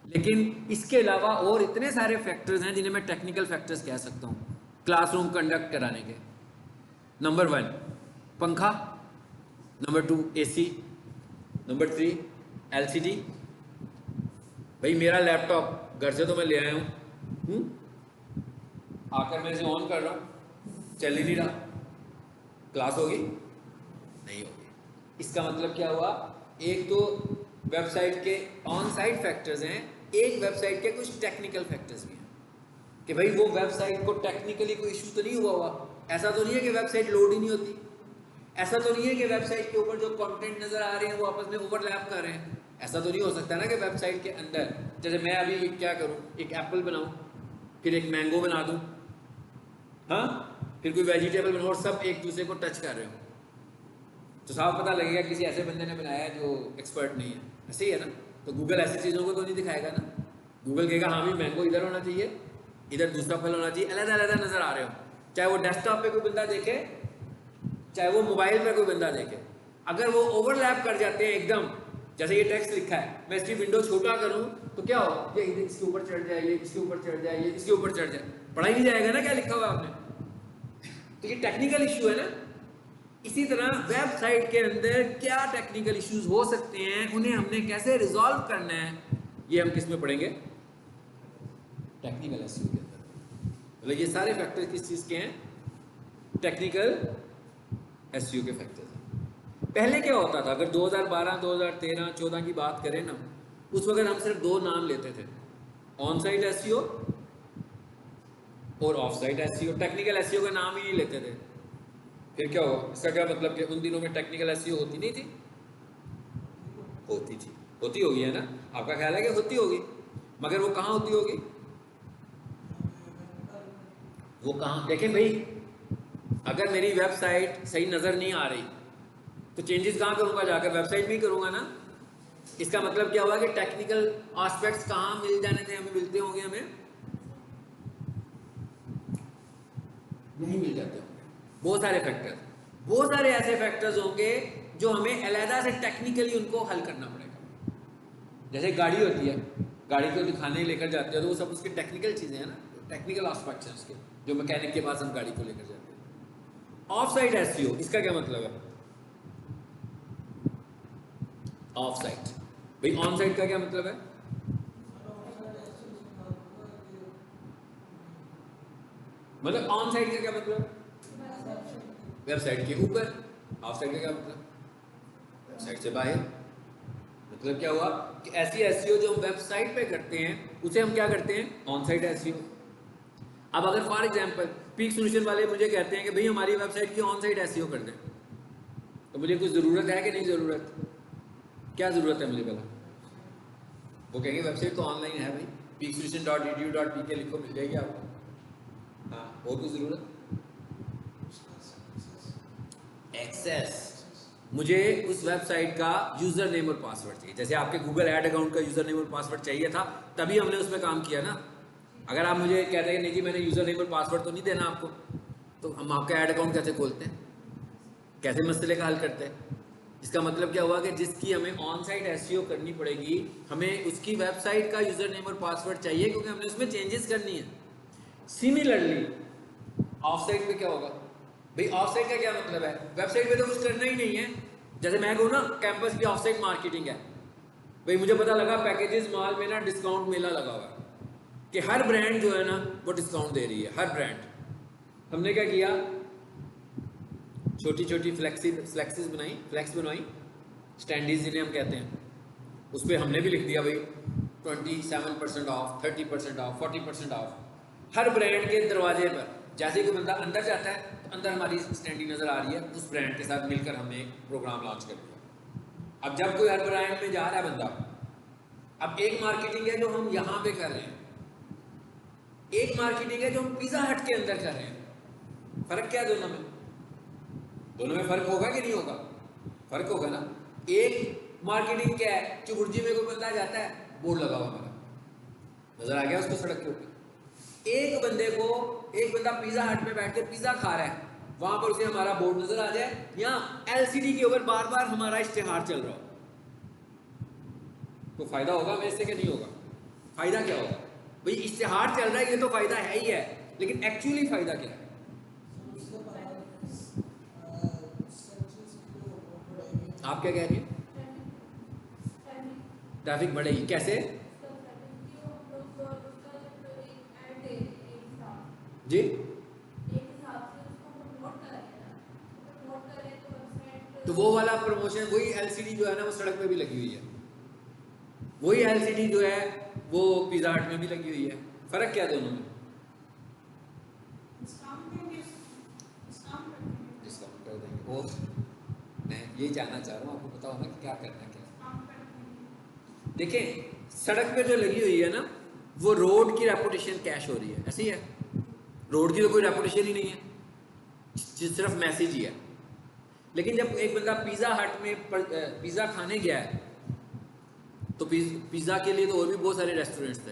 लेकिन इसके अलावा और इतने सारे फैक्टर्स हैं जिन्हें मैं टेक्निकल फैक्टर्स कह सकता हूँ क्लासरूम कंडक्ट कराने के। नंबर 1 पंखा, नंबर 2 एसी, नंबर 3 एलसीडी। भाई मेरा लैपटॉप घर से तो मैं ले आया हूँ, आकर मैं इसे ऑन कर रहा हूँ, चल ही नहीं रहा, क्लास होगी? नहीं होगी। इसका मतलब क्या हुआ, एक तो वेबसाइट के ऑन साइट फैक्टर्स हैं, एक वेबसाइट के कुछ टेक्निकल फैक्टर्स भी हैं कि भाई वो वेबसाइट को टेक्निकली कोई इशू तो नहीं हुआ। ऐसा तो नहीं है कि वेबसाइट लोड ही नहीं होती, ऐसा तो नहीं है कि वेबसाइट के ऊपर जो कंटेंट नज़र आ रहे हैं वो आपस में ओवरलैप कर रहे हैं। ऐसा तो नहीं हो सकता ना कि वेबसाइट के अंदर, जैसे मैं अभी क्या करूँ, एक एप्पल बनाऊँ, फिर एक मैंगो बना दूँ, हाँ, फिर कोई वेजिटेबल बनाओ और सब एक दूसरे को टच कर रहे हो, तो साफ पता लगेगा किसी ऐसे बंदे ने बनाया है जो एक्सपर्ट नहीं है। ऐसे ही है ना, तो गूगल ऐसी चीज़ों को तो नहीं दिखाएगा ना। गूगल कहेगा हाँ भी मैंगो इधर होना चाहिए, इधर दूसरा फल होना चाहिए, अलग अलग नज़र आ रहे हो, चाहे वो डेस्कटॉप पे कोई बंदा देखे, चाहे वो मोबाइल पे कोई बंदा देखे। अगर वो ओवरलैप कर जाते हैं एकदम, जैसे ये टेक्स्ट लिखा है, मैं इसकी विंडो छोटा करूँ तो क्या हो, ये इसके ऊपर चढ़ जाए, ये इसके ऊपर चढ़ जाए, ये इसके ऊपर चढ़ जाए, पढ़ा ही नहीं जाएगा ना क्या लिखा हुआ आपने। तो ये टेक्निकल इशू है ना। इसी तरह वेबसाइट के अंदर क्या टेक्निकल इश्यूज हो सकते हैं, उन्हें हमने कैसे रिजॉल्व करना है, ये हम किस में पढ़ेंगे, टेक्निकल एसईओ के अंदर। मतलब ये सारे फैक्टर किस चीज़ के हैं, टेक्निकल एसईओ के फैक्टर्स हैं। पहले क्या होता था, अगर 2012, 2013, 14 की बात करें ना, उस वक्त हम सिर्फ 2 नाम लेते थे, ऑन साइट एसईओ और of site SEO. Technical SEO का नाम ही नहीं लेते थे। फिर क्या हुआ, इसका क्या मतलब कि उन दिनों में टेक्निकल एसईओ होती नहीं थी? होती थी, होती होगी, है ना? आपका ख्याल है कि होती होगी, मगर वो कहाँ होती होगी, वो कहाँ, देखें भाई, अगर मेरी वेबसाइट सही नज़र नहीं आ रही तो चेंजेस कहाँ करूँगा, जाकर वेबसाइट में ही करूँगा ना। इसका मतलब क्या हुआ कि टेक्निकल एस्पेक्ट्स कहाँ मिल जाने थे, हमें मिलते होंगे, हमें नहीं मिल जाते होंगे। बहुत सारे फैक्टर, बहुत सारे ऐसे फैक्टर्स होंगे जो हमें अलहदा से टेक्निकली उनको हल करना पड़ेगा। जैसे गाड़ी होती है, गाड़ी को दिखाने लेकर जाते हैं तो वो सब उसकी टेक्निकल चीज़ें हैं ना, टेक्निकल एस्पेक्ट्स हैं उसके, जो मैकेनिक के पास हम गाड़ी को लेकर जाते हैं। ऑफ साइट एसईओ, इसका क्या मतलब है, ऑफ साइट। भाई ऑन साइट का क्या मतलब है, मतलब ऑन साइट का क्या मतलब, वेबसाइट के ऊपर। ऑफ साइट का क्या मतलब, वेबसाइट से बाहर। मतलब क्या हुआ कि ऐसी एसईओ जो हम वेबसाइट पे करते हैं उसे हम क्या करते हैं, ऑन साइट एसईओ। अब अगर फॉर एग्जांपल पीक सॉल्यूशन वाले मुझे कहते हैं कि भाई हमारी वेबसाइट की ऑन साइट एसईओ कर दें, तो मुझे कुछ ज़रूरत है कि नहीं ज़रूरत, क्या ज़रूरत है मुझे पहला, वो कहेंगे वेबसाइट तो ऑनलाइन है भाई, peaksolution.edu.pk लिखो मिल जाएगी आपको। हाँ, और कुछ ज़रूरत, एक्सेस, मुझे उस वेबसाइट का यूज़र नेम और पासवर्ड चाहिए। जैसे आपके गूगल ऐड अकाउंट का यूज़र नेम और पासवर्ड चाहिए था, तभी हमने उसमें काम किया ना। अगर आप मुझे कहते हैं कि नहीं जी मैंने यूज़र नेम और पासवर्ड तो नहीं देना आपको, तो हम आपका ऐड अकाउंट कैसे खोलते हैं, कैसे मसले का हल करते हैं। इसका मतलब क्या हुआ कि जिसकी हमें ऑन साइट एसईओ करनी पड़ेगी, हमें उसकी वेबसाइट का यूज़र नेम और पासवर्ड चाहिए, क्योंकि हमने उसमें चेंजेस करनी है। सिमिलरली ऑफ साइट पे क्या होगा भाई, ऑफ साइट का क्या मतलब है, वेबसाइट पे तो कुछ करना ही नहीं है। जैसे मैं कहूँ ना कैंपस की ऑफ साइट मार्केटिंग है, भाई मुझे पता लगा पैकेजेस मॉल में ना डिस्काउंट मेला लगा हुआ है कि हर ब्रांड जो है ना वो डिस्काउंट दे रही है, हर ब्रांड। हमने क्या किया, छोटी छोटी फ्लेक्सिस बनाई, फ्लेक्स बनवाई, स्टैंडीज जिन्हें हम कहते हैं, उस पर हमने भी लिख दिया भाई 27% of, 30% of, 40% of, her brand के दरवाजे पर जैसे कोई बंदा अंदर जाता है तो अंदर हमारी स्टैंडिंग नज़र आ रही है, उस ब्रांड के साथ मिलकर हमने एक प्रोग्राम लॉन्च कर दिया। अब जब कोई हर ब्रांड में जा रहा है बंदा, अब एक मार्केटिंग है जो हम यहाँ पे कर रहे हैं, एक मार्केटिंग है जो हम पिज़्ज़ा हट के अंदर कर रहे हैं। फर्क क्या है दोनों में? दोनों में फर्क होगा कि नहीं होगा? फर्क होगा ना। एक मार्केटिंग क्या है, चुगुर्जी में कोई बंदा जाता है, बोर्ड लगा हुआ हमारा नजर आ गया उसको सड़क के ऊपर। एक बंदे को, एक बंदा पिज़्ज़ा हट में बैठ के पिज़्ज़ा खा रहा है, वहां पर उसे हमारा बोर्ड नजर आ जाए, या एलसीडी के ऊपर बार बार हमारा इश्तिहार चल रहा हो, तो फायदा होगा हमें इससे कि नहीं होगा? फायदा क्या होगा भाई? इश्तिहार चल रहा है, ये तो फायदा है ही है, लेकिन एक्चुअली फायदा क्या है? आप क्या कह रही हैं? ट्रैफिक बढ़ेगी कैसे जी? तो वो वाला प्रमोशन, वही एलसीडी जो है ना वो सड़क पे भी लगी हुई है, वही एलसीडी जो है वो पिज़्ज़ा हट में भी लगी हुई है। फर्क क्या दोनों में? डिस्काउंट कर देंगे। और मैं ये जानना चाह रहा हूँ, आपको पता होना कि क्या करना है। क्या देखें, सड़क पे जो लगी हुई है ना, वो रोड की रेपुटेशन कैश हो रही है, ऐसी है। रोड की तो कोई रेपुटेशन ही नहीं है, सिर्फ मैसेज ही है। लेकिन जब एक बंदा पिज़्ज़ा हट में पिज़्ज़ा खाने गया है, तो पिज़्ज़ा के लिए तो और भी बहुत सारे रेस्टोरेंट्स थे,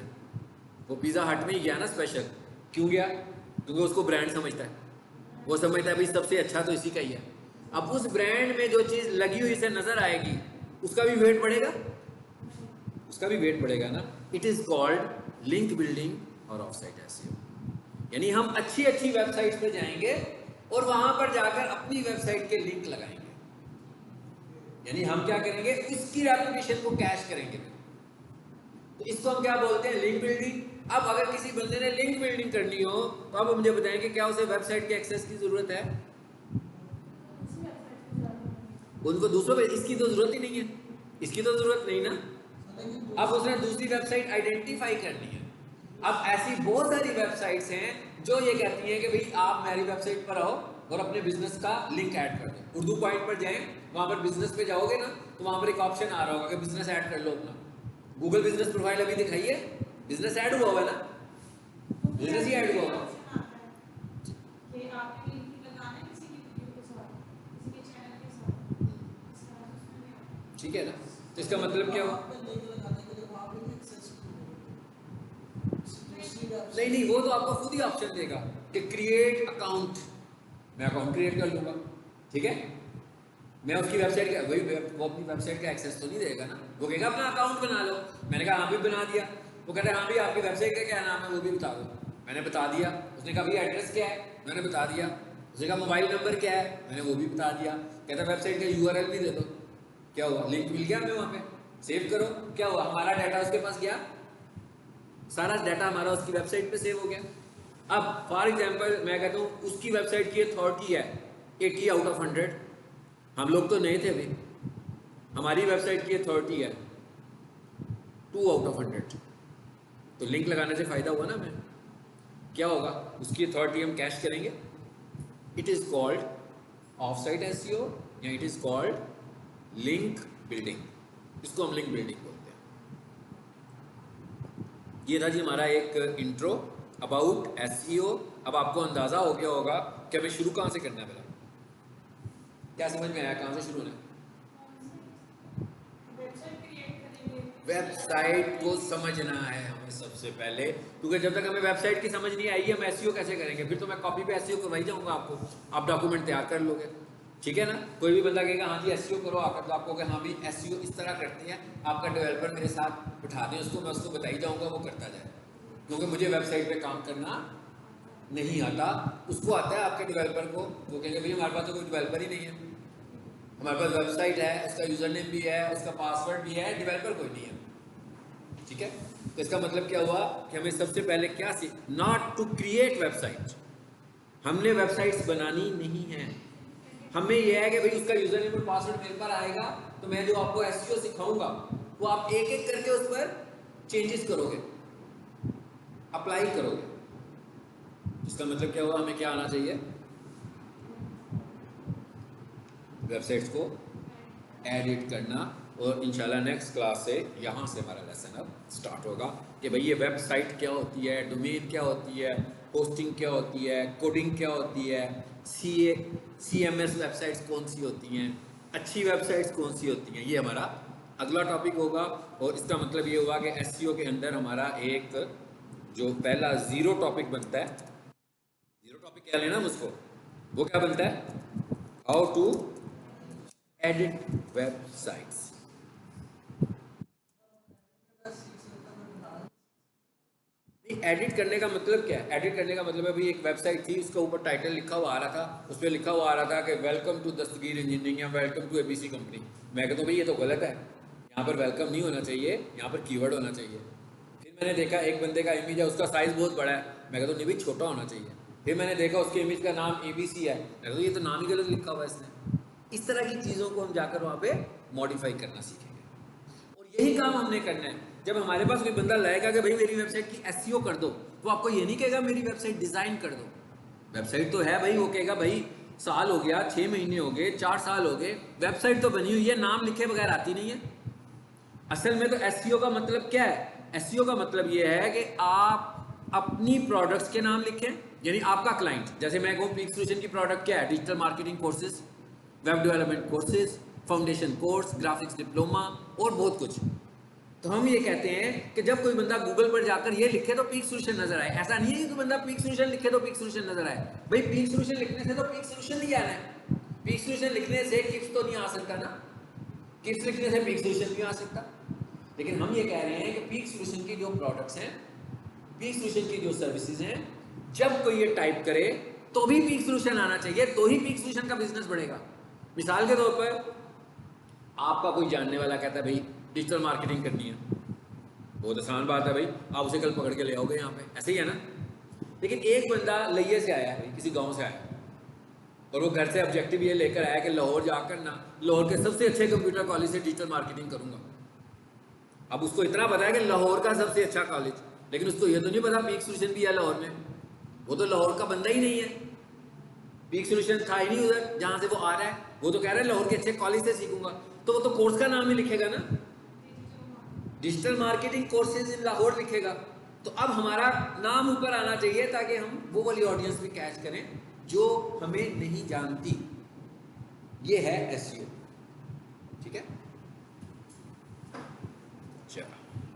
वो पिज़्ज़ा हट में ही गया ना स्पेशल। क्यों गया? क्योंकि उसको ब्रांड समझता है, वो समझता है भाई सबसे अच्छा तो इसी का ही है। अब उस ब्रांड में जो चीज़ लगी हुई से नज़र आएगी, उसका भी वेट बढ़ेगा, उसका भी वेट बढ़ेगा ना। It is called link building और ऑफसाइट एसईओ। यानी हम अच्छी अच्छी वेबसाइट्स पे जाएंगे और वहां पर जाकर अपनी वेबसाइट के लिंक लगाएंगे। यानी हम क्या करेंगे, उसकी रेपुटेशन को कैश करेंगे। तो इसको हम क्या बोलते हैं? Link building. अब अगर किसी बंदे ने लिंक बिल्डिंग करनी हो तो अब मुझे बताएं कि क्या उसे वेबसाइट के एक्सेस की जरूरत है? उनको दूसरों पे इसकी तो जरूरत ही नहीं है, इसकी तो जरूरत नहीं ना। अब उसने दूसरी वेबसाइट आइडेंटिफाई करनी है। अब ऐसी बहुत सारी वेबसाइट्स हैं जो ये कहती हैं कि भाई आप मेरी वेबसाइट पर आओ और अपने बिजनेस का लिंक ऐड कर दो। उर्दू पॉइंट पर जाएं, वहां पर बिजनेस पे जाओगे ना, तो वहां पर एक ऑप्शन आ रहा होगा कि बिजनेस ऐड कर लो अपना। गूगल बिजनेस प्रोफाइल अभी दिखाइए, बिजनेस ऐड हुआ होगा ना, बिजनेस ही ऐड हुआ होगा। ठीक है ना, तो इसका मतलब क्या हुआ? नहीं नहीं, वो तो आपको खुद ही ऑप्शन देगा कि क्रिएट अकाउंट। मैं अकाउंट क्रिएट कर लूंगा, ठीक है। मैं उसकी वेबसाइट का वो अपनी वेबसाइट का एक्सेस तो नहीं देगा ना, वो कहेगा अपना अकाउंट बना लो। मैंने कहा हाँ भी बना दिया। वो कहता है हाँ भी आपकी वेबसाइट का क्या नाम है वो भी बता दो। मैंने बता दिया। उसने कहा भैया एड्रेस क्या है, मैंने बता दिया। उसने कहा मोबाइल नंबर क्या है, मैंने वो भी बता दिया। कहता वेबसाइट का यूआरएल भी दे दो। क्या हुआ, लिंक मिल गया हमें वहाँ पे, सेव करो। क्या हुआ, हमारा डाटा उसके पास गया, सारा डाटा हमारा उसकी वेबसाइट पे सेव हो गया। अब फॉर एग्जांपल मैं कहता हूँ उसकी वेबसाइट की अथॉरिटी है 80 आउट ऑफ 100। हम लोग तो नए थे अभी, हमारी वेबसाइट की अथॉरिटी है 2 आउट ऑफ 100। तो लिंक लगाने से फायदा हुआ ना हमें। क्या होगा, उसकी अथॉरिटी हम कैश करेंगे। It is called off site SEO या it is called link building. इसको हम लिंक बिल्डिंग बोलते हैं। ये था जी हमारा एक इंट्रो अबाउट एसईओ। अब आपको अंदाजा हो गया होगा कि हमें शुरू कहाँ से करना है। पहले क्या समझ में आया, कहाँ से शुरू होना है? वेबसाइट को समझना है हमें सबसे पहले, क्योंकि जब तक हमें वेबसाइट की समझ नहीं आएगी हम एसईओ कैसे करेंगे। फिर तो मैं कॉपी पे एसईओ करवाई जाऊंगा आपको, आप डॉक्यूमेंट तैयार कर लोगे, ठीक है ना। कोई भी बंदा कहेगा हाँ जी एसईओ करो, आप तो आपको हाँ भी एसईओ इस तरह करते हैं, आपका डेवलपर मेरे साथ बिठा दें उसको, मैं उसको बताई जाऊँगा, वो करता जाए। क्योंकि मुझे वेबसाइट पर काम करना नहीं आता, उसको आता है आपके डेवलपर को। वो कहेंगे भैया हमारे पास तो कोई डेवलपर ही नहीं है, हमारे पास वेबसाइट है, उसका यूजर नेम भी है, उसका पासवर्ड भी है, डेवलपर कोई नहीं है, ठीक है। तो इसका मतलब क्या हुआ कि हमें सबसे पहले क्या नॉट टू क्रिएट वेबसाइट, हमने वेबसाइट्स बनानी नहीं है। हमें यह है कि भाई उसका यूजर नेम और पासवर्ड मेरे पर आएगा, तो मैं जो आपको एसईओ सिखाऊंगा वो आप एक एक करके उस पर चेंजेस करोगे, अप्लाई करोगे, इसका मतलब क्या हुआ, हमें क्या आना चाहिए, वेबसाइट्स को एडिट करना। और इंशाल्लाह नेक्स्ट क्लास से यहाँ से हमारा लेसन अब स्टार्ट होगा कि भाई ये वेबसाइट क्या होती है, डोमेन क्या होती है, होस्टिंग क्या होती है, कोडिंग क्या होती है, CMS वेबसाइट्स कौन सी होती हैं, अच्छी वेबसाइट्स कौन सी होती हैं, ये हमारा अगला टॉपिक होगा। और इसका मतलब ये हुआ कि SEO के अंदर हमारा एक जो पहला ज़ीरो टॉपिक बनता है, ज़ीरो टॉपिक क्या लेना मुझको, वो क्या बनता है, how to edit websites. Edit करने का मतलब क्या है, एडिट करने का मतलब है भाई एक वेबसाइट थी, उसके ऊपर टाइटल लिखा हुआ आ रहा था, उस पर लिखा हुआ आ रहा था कि वेलकम टू दस्तगीर इंजीनियरिंग या वेलकम टू ABC कंपनी। मैं कहता हूँ भाई ये तो गलत है, यहाँ पर वेलकम नहीं होना चाहिए, यहाँ पर कीवर्ड होना चाहिए। फिर मैंने देखा एक बंदे का इमेज है, उसका साइज़ बहुत बड़ा है, मैं कहता हूँ नहीं भाई छोटा होना चाहिए। फिर मैंने देखा उसके इमेज का नाम ABC है, मैं कहता हूँ ये तो नाम ही गलत लिखा हुआ है इसने। इस तरह की चीज़ों को हम जाकर वहाँ पे मॉडिफाई करना सीखेंगे। और यही काम हमने करना है। जब हमारे पास कोई बंदा लाएगा कि भाई मेरी वेबसाइट की SEO कर दो, तो आपको ये नहीं कहेगा मेरी वेबसाइट डिज़ाइन कर दो। वेबसाइट तो है भाई, वो कहेगा भाई साल हो गया, 6 महीने हो गए, 4 साल हो गए, वेबसाइट तो बनी हुई है, नाम लिखे बगैर आती नहीं है। असल में तो SEO का मतलब क्या है, SEO का मतलब ये है कि आप अपनी प्रोडक्ट्स के नाम लिखें, यानी आपका क्लाइंट, जैसे मैं कहूँ पीक सॉल्यूशन की प्रोडक्ट क्या है, digital marketing courses, web development courses, foundation course, graphics diploma और बहुत कुछ। तो हम ये कहते हैं कि जब कोई बंदा गूगल पर जाकर ये लिखे तो पीक सॉल्यूशन नजर आए। ऐसा नहीं है कि कोई बंदा पीक सॉल्यूशन लिखे तो पीक सॉल्यूशन नजर आए। भाई पीक सॉल्यूशन लिखने से तो पीक सॉल्यूशन नहीं आना है, पीक सॉल्यूशन लिखने से किप्स तो नहीं आ सकता ना, किप्स लिखने से पीक सॉल्यूशन नहीं आ सकता। लेकिन हम ये कह रहे हैं कि पीक सॉल्यूशन की जो प्रोडक्ट्स हैं, पीक सॉल्यूशन की जो सर्विसेज हैं, जब कोई ये टाइप करे तो भी पीक सॉल्यूशन आना चाहिए, तो ही पीक सॉल्यूशन का बिजनेस बढ़ेगा। मिसाल के तौर पर आपका कोई जानने वाला कहता है भाई डिजिटल मार्केटिंग करनी है, बहुत आसान बात है भाई, आप उसे कल पकड़ के ले आओगे यहाँ पे, ऐसे ही है ना। लेकिन एक बंदा लइये से आया है भाई, किसी गांव से आया, और वो घर से ऑब्जेक्टिव ये लेकर आया कि लाहौर जाकर ना लाहौर के सबसे अच्छे कंप्यूटर कॉलेज से डिजिटल मार्केटिंग करूंगा। अब उसको इतना पता है कि लाहौर का सबसे अच्छा कॉलेज, लेकिन उसको ये तो नहीं पता पीक सॉल्यूशन भी है लाहौर में। वो तो लाहौर का बंदा ही नहीं है, पीक सॉल्यूशन था ही नहीं उधर जहाँ से वो आ रहा है। वो तो कह रहा है लाहौर के अच्छे कॉलेज से सीखूंगा, तो वो तो कोर्स का नाम ही लिखेगा ना, digital marketing courses in Lahore लिखेगा। तो अब हमारा नाम ऊपर आना चाहिए ताकि हम वो वाली ऑडियंस भी कैच करें जो हमें नहीं जानती। ये है SEO, ठीक है। चलो।